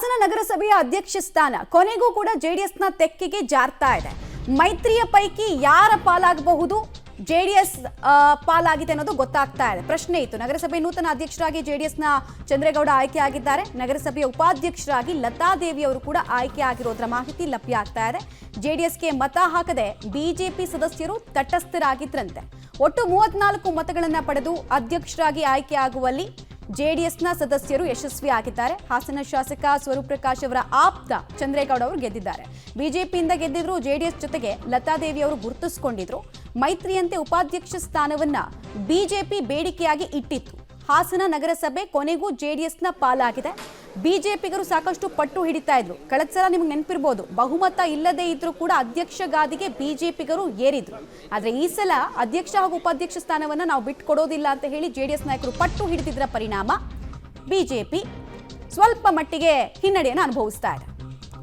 ಹಾಸನ ನಗರಸಭೆಯ ಅಧ್ಯಕ್ಷ ಸ್ಥಾನ ಕೊನೆಗೂ ಕೂಡ ಜೆಡಿಎಸ್ನ ತೆಕ್ಕೆಗೆ ಜಾರ್ತಾ ಇದೆ. ಮೈತ್ರಿಯ ಪೈಕಿ ಯಾರ ಪಾಲಾಗಬಹುದು, ಜೆಡಿಎಸ್ ಪಾಲಾಗಿದೆ ಅನ್ನೋದು ಗೊತ್ತಾಗ್ತಾ ಇದೆ. ಪ್ರಶ್ನೆ ಇತ್ತು. ನಗರಸಭೆ ನೂತನ ಅಧ್ಯಕ್ಷರಾಗಿ ಜೆಡಿಎಸ್ನ ಚಂದ್ರೇಗೌಡ ಆಯ್ಕೆ ಆಗಿದ್ದಾರೆ. ನಗರಸಭೆಯ ಉಪಾಧ್ಯಕ್ಷರಾಗಿ ಲತಾದೇವಿ ಅವರು ಕೂಡ ಆಯ್ಕೆ ಆಗಿರೋದ್ರ ಮಾಹಿತಿ ಲಭ್ಯ ಆಗ್ತಾ ಇದೆ. ಜೆಡಿಎಸ್ಗೆ ಮತ ಹಾಕದೆ ಬಿಜೆಪಿ ಸದಸ್ಯರು ತಟಸ್ಥರಾಗಿದ್ರಂತೆ. ಒಟ್ಟು 34 ಮತಗಳನ್ನು ಪಡೆದು ಅಧ್ಯಕ್ಷರಾಗಿ ಆಯ್ಕೆ ಆಗುವಲ್ಲಿ ಜೆಡಿಎಸ್ನ ಸದಸ್ಯರು ಯಶಸ್ವಿಯಾಗಿದ್ದಾರೆ. ಹಾಸನ ಶಾಸಕ ಸ್ವರೂಪ್ ಪ್ರಕಾಶ್ ಅವರ ಆಪ್ತ ಚಂದ್ರೇಗೌಡ ಅವರು ಗೆದ್ದಿದ್ದಾರೆ. ಬಿಜೆಪಿಯಿಂದ ಗೆದ್ದಿದ್ರು. ಜೆಡಿಎಸ್ ಜೊತೆಗೆ ಲತಾದೇವಿ ಅವರು ಗುರುತಿಸಿಕೊಂಡಿದ್ರು. ಮೈತ್ರಿಯಂತೆ ಉಪಾಧ್ಯಕ್ಷ ಸ್ಥಾನವನ್ನ ಬಿಜೆಪಿ ಬೇಡಿಕೆಯಾಗಿ ಇಟ್ಟಿತ್ತು. ಹಾಸನ ನಗರಸಭೆ ಕೊನೆಗೂ ಜೆಡಿಎಸ್ನ ಪಾಲಾಗಿದೆ. ಬಿಜೆಪಿಗರು ಸಾಕಷ್ಟು ಪಟ್ಟು ಹಿಡಿತಾ ಇದ್ರು. ಕಳೆದ ಸಲ ನಿಮ್ಗೆ ನೆನಪಿರ್ಬೋದು, ಬಹುಮತ ಇಲ್ಲದೆ ಇದ್ರೂ ಕೂಡ ಅಧ್ಯಕ್ಷ ಗಾದಿಗೆ ಬಿಜೆಪಿಗರು ಏರಿದ್ರು. ಆದ್ರೆ ಈ ಸಲ ಅಧ್ಯಕ್ಷ ಹಾಗೂ ಉಪಾಧ್ಯಕ್ಷ ಸ್ಥಾನವನ್ನ ನಾವು ಬಿಟ್ಕೊಡೋದಿಲ್ಲ ಅಂತ ಹೇಳಿ ಜೆಡಿಎಸ್ ನಾಯಕರು ಪಟ್ಟು ಹಿಡಿದಿದ್ದರ ಪರಿಣಾಮ ಬಿಜೆಪಿ ಸ್ವಲ್ಪ ಮಟ್ಟಿಗೆ ಹಿನ್ನಡೆಯನ್ನು ಅನುಭವಿಸ್ತಾ ಇದೆ.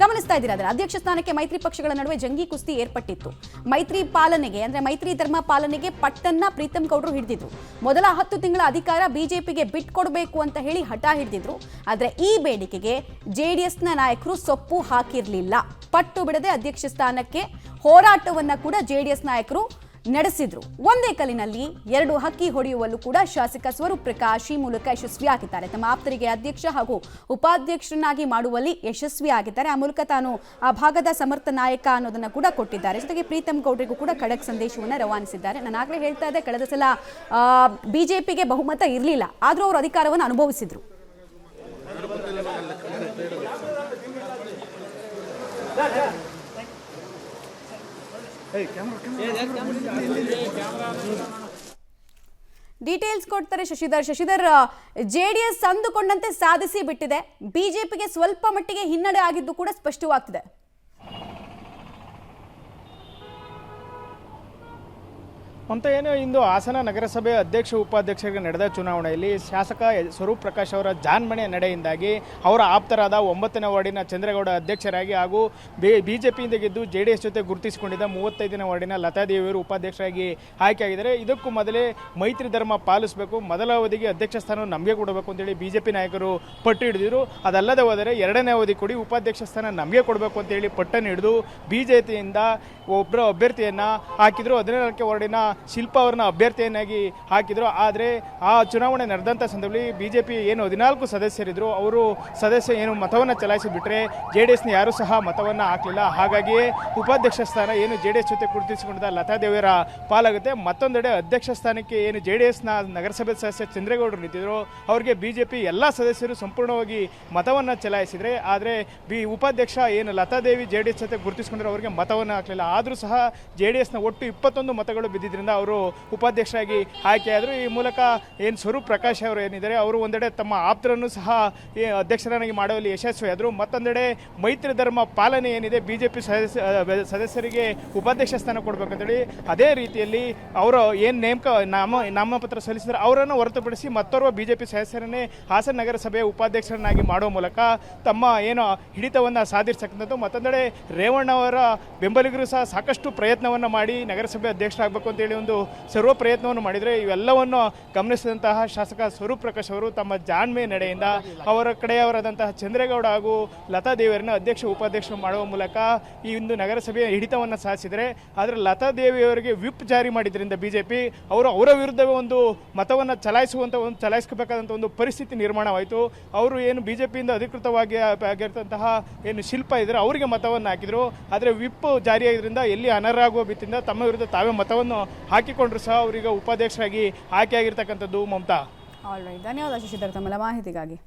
ಗಮನಿಸ್ತಾ ಇದ್ದೀರಾ, ಅದರ ಅಧ್ಯಕ್ಷ ಸ್ಥಾನಕ್ಕೆ ಮೈತ್ರಿ ಪಕ್ಷಗಳ ನಡುವೆ ಜಂಗಿ ಕುಸ್ತಿ ಏರ್ಪಟ್ಟಿತ್ತು. ಮೈತ್ರಿ ಪಾಲನೆಗೆ ಅಂದ್ರೆ ಮೈತ್ರಿ ಧರ್ಮ ಪಾಲನೆಗೆ ಪಟ್ಟನ್ನ ಪ್ರೀತಂ ಗೌಡರು ಹಿಡಿದಿದ್ರು. ಮೊದಲ 10 ತಿಂಗಳ ಅಧಿಕಾರ ಬಿಜೆಪಿಗೆ ಬಿಟ್ಕೊಡ್ಬೇಕು ಅಂತ ಹೇಳಿ ಹಠ ಹಿಡಿದಿದ್ರು. ಆದ್ರೆ ಈ ಬೇಡಿಕೆಗೆ ಜೆಡಿಎಸ್ನ ನಾಯಕರು ಸೊಪ್ಪು ಹಾಕಿರ್ಲಿಲ್ಲ. ಪಟ್ಟು ಬಿಡದೆ ಅಧ್ಯಕ್ಷ ಸ್ಥಾನಕ್ಕೆ ಹೋರಾಟವನ್ನ ಕೂಡ ಜೆಡಿಎಸ್ ನಾಯಕರು ನಡೆಸಿದ್ರು. ಒಂದೇ ಕಲ್ಲಿನಲ್ಲಿ 2 ಹಕ್ಕಿ ಹೊಡೆಯುವಲ್ಲೂ ಕೂಡ ಶಾಸಕ ಸ್ವರೂಪ್ ಪ್ರಕಾಶ್ ಈ ಮೂಲಕ ಯಶಸ್ವಿಯಾಗಿದ್ದಾರೆ. ತಮ್ಮ ಆಪ್ತರಿಗೆ ಅಧ್ಯಕ್ಷ ಹಾಗೂ ಉಪಾಧ್ಯಕ್ಷರನ್ನಾಗಿ ಮಾಡುವಲ್ಲಿ ಯಶಸ್ವಿಯಾಗಿದ್ದಾರೆ. ಆ ಮೂಲಕ ತಾನು ಆ ಭಾಗದ ಸಮರ್ಥ ನಾಯಕ ಅನ್ನೋದನ್ನ ಕೂಡ ಕೊಟ್ಟಿದ್ದಾರೆ. ಜೊತೆಗೆ ಪ್ರೀತಂ ಗೌಡ್ರಿಗೂ ಕೂಡ ಖಡಕ್ ಸಂದೇಶವನ್ನು ರವಾನಿಸಿದ್ದಾರೆ. ನಾನು ಆಗಲೇ ಹೇಳ್ತಾ ಇದ್ದೆ, ಕಳೆದ ಸಲ ಬಿಜೆಪಿಗೆ ಬಹುಮತ ಇರಲಿಲ್ಲ, ಆದರೂ ಅವರು ಅಧಿಕಾರವನ್ನು ಅನುಭವಿಸಿದ್ರು. ಡೀಟೇಲ್ಸ್ ಕೊಡ್ತಾರೆ ಶಶಿಧರ್. ಜೆಡಿಎಸ್ ಅಂದುಕೊಂಡಂತೆ ಸಾಧಿಸಿ ಬಿಟ್ಟಿದೆ. ಬಿಜೆಪಿಗೆ ಸ್ವಲ್ಪ ಮಟ್ಟಿಗೆ ಹಿನ್ನಡೆ ಆಗಿದ್ದು ಕೂಡ ಸ್ಪಷ್ಟವಾಗ್ತಿದೆ. ಅಂತ ಏನು ಇಂದು ಹಾಸನ ನಗರಸಭೆ ಅಧ್ಯಕ್ಷ ಉಪಾಧ್ಯಕ್ಷರಿಗೆ ನಡೆದ ಚುನಾವಣೆಯಲ್ಲಿ ಶಾಸಕ ಸ್ವರೂಪ್ ಪ್ರಕಾಶ್ ಅವರ ಜಾನ್ಮಣೆಯ ನಡೆಯಿಂದಾಗಿ ಅವರ ಆಪ್ತರಾದ 9ನೇ ವಾರ್ಡಿನ ಚಂದ್ರೇಗೌಡ ಅಧ್ಯಕ್ಷರಾಗಿ ಹಾಗೂ ಬಿಜೆಪಿಯಿಂದ ಗೆದ್ದು ಜೆಡಿಎಸ್ ಜೊತೆ ಗುರುತಿಸಿಕೊಂಡಿದ್ದ 35ನೇ ವಾರ್ಡಿನ ಲತಾದೇವಿಯವರು ಉಪಾಧ್ಯಕ್ಷರಾಗಿ ಆಯ್ಕೆಯಾಗಿದ್ದಾರೆ. ಇದಕ್ಕೂ ಮೊದಲೇ ಮೈತ್ರಿ ಧರ್ಮ ಪಾಲಿಸಬೇಕು, ಮೊದಲ ಅವಧಿಗೆ ಅಧ್ಯಕ್ಷ ಸ್ಥಾನ ನಮಗೆ ಕೊಡಬೇಕು ಅಂತೇಳಿ ಬಿಜೆಪಿ ನಾಯಕರು ಪಟ್ಟು ಹಿಡಿದಿರು. ಅದಲ್ಲದೆ ಹೋದರೆ 2ನೇ ಅವಧಿ ಕೊಡಿ, ಉಪಾಧ್ಯಕ್ಷ ಸ್ಥಾನ ನಮಗೆ ಕೊಡಬೇಕು ಅಂತೇಳಿ ಪಟ್ಟನ್ನು ಹಿಡಿದು ಬಿಜೆಪಿಯಿಂದ ಒಬ್ಬರ ಅಭ್ಯರ್ಥಿಯನ್ನು ಹಾಕಿದ್ರು. 17ನೇ ವಾರ್ಡಿನ ಶಿಲ್ಪ ಅವರನ್ನ ಅಭ್ಯರ್ಥಿಯನ್ನಾಗಿ ಹಾಕಿದ್ರು. ಆದರೆ ಆ ಚುನಾವಣೆ ನಡೆದಂಥ ಸಂದರ್ಭದಲ್ಲಿ ಬಿಜೆಪಿ ಏನು 14 ಸದಸ್ಯರಿದ್ರು, ಅವರು ಸದಸ್ಯ ಏನು ಮತವನ್ನು ಚಲಾಯಿಸಿಬಿಟ್ರೆ ಜೆಡಿಎಸ್ನ ಯಾರೂ ಸಹ ಮತವನ್ನು ಹಾಕಲಿಲ್ಲ. ಹಾಗಾಗಿಯೇ ಉಪಾಧ್ಯಕ್ಷ ಸ್ಥಾನ ಏನು ಜೆಡಿಎಸ್ ಜೊತೆ ಗುರುತಿಸಿಕೊಂಡಿದ್ದ ಲತಾದೇವಿಯರ ಪಾಲಾಗುತ್ತೆ. ಮತ್ತೊಂದೆಡೆ ಅಧ್ಯಕ್ಷ ಸ್ಥಾನಕ್ಕೆ ಏನು ಜೆಡಿಎಸ್ನ ನಗರಸಭೆ ಸದಸ್ಯ ಚಂದ್ರೇಗೌಡರು ನಿಂತಿದ್ರು, ಅವರಿಗೆ ಬಿಜೆಪಿ ಎಲ್ಲ ಸದಸ್ಯರು ಸಂಪೂರ್ಣವಾಗಿ ಮತವನ್ನು ಚಲಾಯಿಸಿದರೆ, ಆದರೆ ಉಪಾಧ್ಯಕ್ಷ ಏನು ಲತಾದೇವಿ ಜೆಡಿಎಸ್ ಜೊತೆ ಗುರುತಿಸಿಕೊಂಡ್ರೆ ಅವರಿಗೆ ಮತವನ್ನು ಹಾಕಲಿಲ್ಲ. ಆದರೂ ಸಹ ಜೆಡಿಎಸ್ನ ಒಟ್ಟು 21 ಮತಗಳು ಬಿದ್ದಿದ್ದರಿಂದ ಅವರು ಉಪಾಧ್ಯಕ್ಷರಾಗಿ ಆಯ್ಕೆಯಾದರು. ಈ ಮೂಲಕ ಏನು ಸ್ವರೂಪ್ ಪ್ರಕಾಶ್ ಅವರು ಏನಿದ್ದಾರೆ, ಅವರು ಒಂದೆಡೆ ತಮ್ಮ ಆಪ್ತರನ್ನು ಸಹ ಅಧ್ಯಕ್ಷರನ್ನಾಗಿ ಮಾಡುವಲ್ಲಿ ಯಶಸ್ವಿಯಾದರು. ಮತ್ತೊಂದೆಡೆ ಮೈತ್ರಿ ಧರ್ಮ ಪಾಲನೆ ಏನಿದೆ, ಬಿಜೆಪಿ ಸದಸ್ಯರಿಗೆ ಉಪಾಧ್ಯಕ್ಷ ಸ್ಥಾನ ಕೊಡಬೇಕಂತೇಳಿ ಅದೇ ರೀತಿಯಲ್ಲಿ ಅವರು ಏನು ನಾಮಪತ್ರ ಸಲ್ಲಿಸಿದರೆ ಅವರನ್ನು ಹೊರತುಪಡಿಸಿ ಮತ್ತೋರ್ವ ಬಿಜೆಪಿ ಸದಸ್ಯರನ್ನೇ ಹಾಸನ ನಗರಸಭೆಯ ಉಪಾಧ್ಯಕ್ಷರನ್ನಾಗಿ ಮಾಡುವ ಮೂಲಕ ತಮ್ಮ ಏನು ಹಿಡಿತವನ್ನು ಸಾಧಿಸತಕ್ಕಂಥದ್ದು. ಮತ್ತೊಂದೆಡೆ ರೇವಣ್ಣ ಅವರ ಬೆಂಬಲಿಗರು ಸಹ ಸಾಕಷ್ಟು ಪ್ರಯತ್ನವನ್ನು ಮಾಡಿ ನಗರಸಭೆ ಅಧ್ಯಕ್ಷರಾಗಬೇಕು ಅಂತೇಳಿ ಒಂದು ಸರ್ವ ಪ್ರಯತ್ನವನ್ನು ಮಾಡಿದರೆ, ಇವೆಲ್ಲವನ್ನು ಗಮನಿಸಿದಂತಹ ಶಾಸಕ ಸ್ವರೂಪ್ ಪ್ರಕಾಶ್ ಅವರು ತಮ್ಮ ಜಾಣ್ಮೆ ನಡೆಯಿಂದ ಅವರ ಕಡೆಯವರಾದಂತಹ ಚಂದ್ರೇಗೌಡ ಹಾಗೂ ಲತಾದೇವಿಯರನ್ನು ಅಧ್ಯಕ್ಷ ಉಪಾಧ್ಯಕ್ಷ ಮಾಡುವ ಮೂಲಕ ಈ ಒಂದು ನಗರಸಭೆಯ ಹಿಡಿತವನ್ನು ಸಾಧಿಸಿದರೆ, ಆದರೆ ಲತಾದೇವಿಯವರಿಗೆ ವಿಪ್ ಜಾರಿ ಮಾಡಿದ್ರಿಂದ ಬಿಜೆಪಿ ಅವರ ವಿರುದ್ಧವೇ ಒಂದು ಮತವನ್ನು ಚಲಾಯಿಸಬೇಕಾದಂಥ ಒಂದು ಪರಿಸ್ಥಿತಿ ನಿರ್ಮಾಣವಾಯಿತು. ಅವರು ಏನು ಬಿಜೆಪಿಯಿಂದ ಅಧಿಕೃತವಾಗಿ ಆಗಿರ್ತಂತಹ ಏನು ಶಿಲ್ಪ ಇದ್ದಾರೆ ಅವರಿಗೆ ಮತವನ್ನು ಹಾಕಿದರು. ಆದರೆ ವಿಪ್ ಜಾರಿಯಾಗಿದ್ದರಿಂದ ಎಲ್ಲಿ ಅನರ್ಹರಾಗುವ ಬಿತ್ತಿಂದ ತಮ್ಮ ವಿರುದ್ಧ ತಾವೇ ಮತವನ್ನು ಹಾಕಿಕೊಂಡ್ರು ಸಹ ಅವರಿಗೆ ಉಪಾಧ್ಯಕ್ಷರಾಗಿ ಆಯ್ಕೆಯಾಗಿರ್ತಕ್ಕಂಥದ್ದು. ಮಮತಾ, ಆಲ್ ರೈಟ್, ಧನ್ಯವಾದ ಶಶಿಧರ್ ತಮ್ಮ ಮಾಹಿತಿಗಾಗಿ.